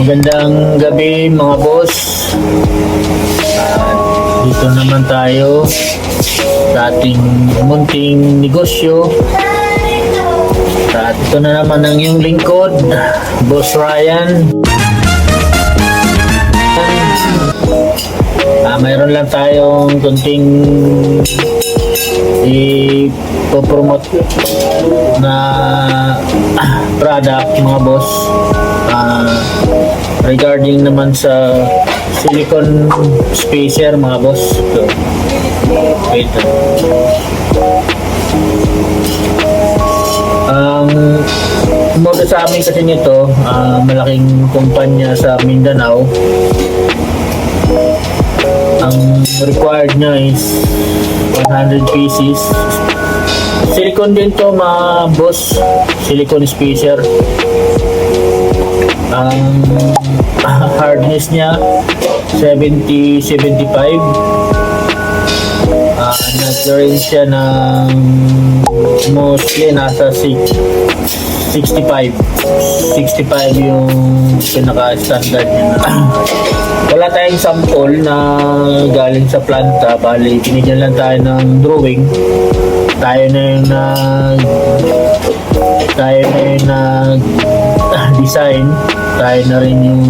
Magandang gabi mga boss. At dito naman tayo sa ating munting negosyo. At ito na naman ang iyong lingkod, Boss Ryan. Mayroon lang tayong kunting i-promote na product mga boss, regarding naman sa silicone spacer mga boss. So, wait. Ang modo sa amin kasi nito, malaking kumpanya sa Mindanao. Ang required niya is 100 pieces. Silicone din to mga boss, silicone spacer. Ang hardness niya 70-75. Nag-range siya ng mostly nasa 65 yung pinaka-standard niya. Wala tayong sample na galing sa planta, bali binigyan lang tayo ng drawing. Tayo na yung design, tayo na rin yung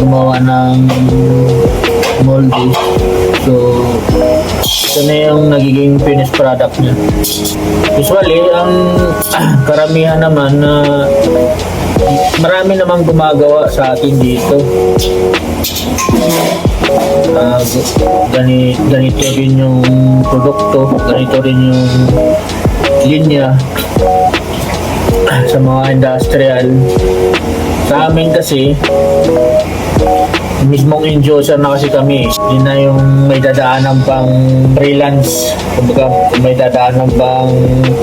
gumawa ng moldy. So ito na yung nagiging finished product niya. Usually ang karamihan naman na marami namang gumagawa sa atin dito. Ganito rin yung produkto, ganito rin yung linya sa mga industrial. Sa amin kasi mismong end-user na kasi kami. Hindi na yung may dadaanan pang freelance, kumbaga may dadaanan pang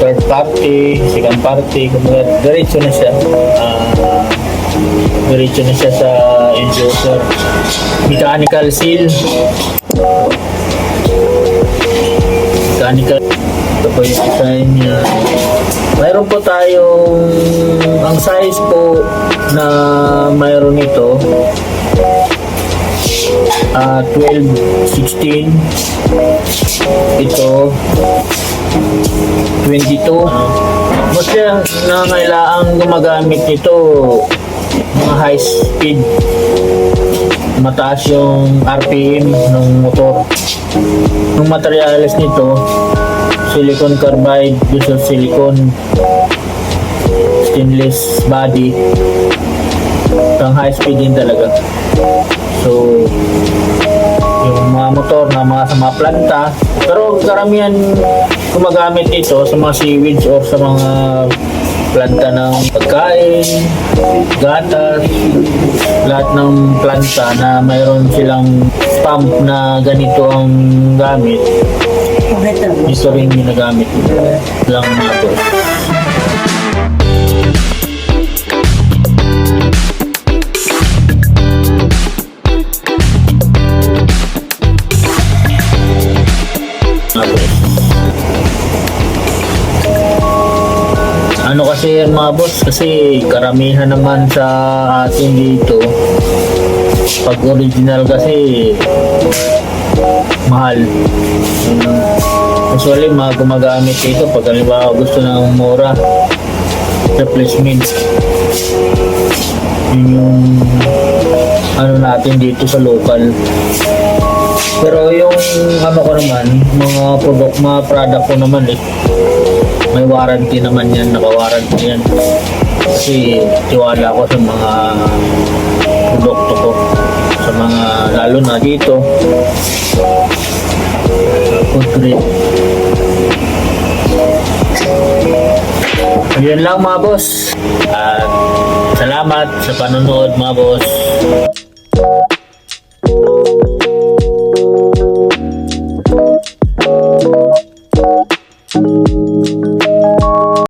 third party, second party, kumbaga diretso na siya. Diretso na siya sa end-user. Mechanical seal. Mechanical. Ito po yung design niya. Mayroon po tayong ang size po na mayroon ito 12-16, ito 22. Basta na kailangan gumagamit nito mga high speed, mataas yung RPM ng motor. Yung materials nito silicone carbide, gusto silicone, stainless body, pang high speed din talaga. So yung mga motor na sa mga planta, pero karamihan gumagamit ito sa mga seaweeds or sa mga planta ng pagkain, gatas, lahat ng planta na mayroon silang pump na ganito ang gamit. Ito rin ginagamit lang nato. Ano kasi yan mga boss, kasi karamihan naman sa atin dito pag original kasi mahal. Usually mga gumagamit ito pag halimbawa gusto ng mura, replacement. Yun yung ano natin dito sa local. Pero yung ano ko naman, mga product ko naman may warranty naman yan, naka-warranty yan. Kasi tiwala ko sa mga produkto ko, sa mga lalo na dito food grade. Yun lang mga boss, at salamat sa panonood mga boss.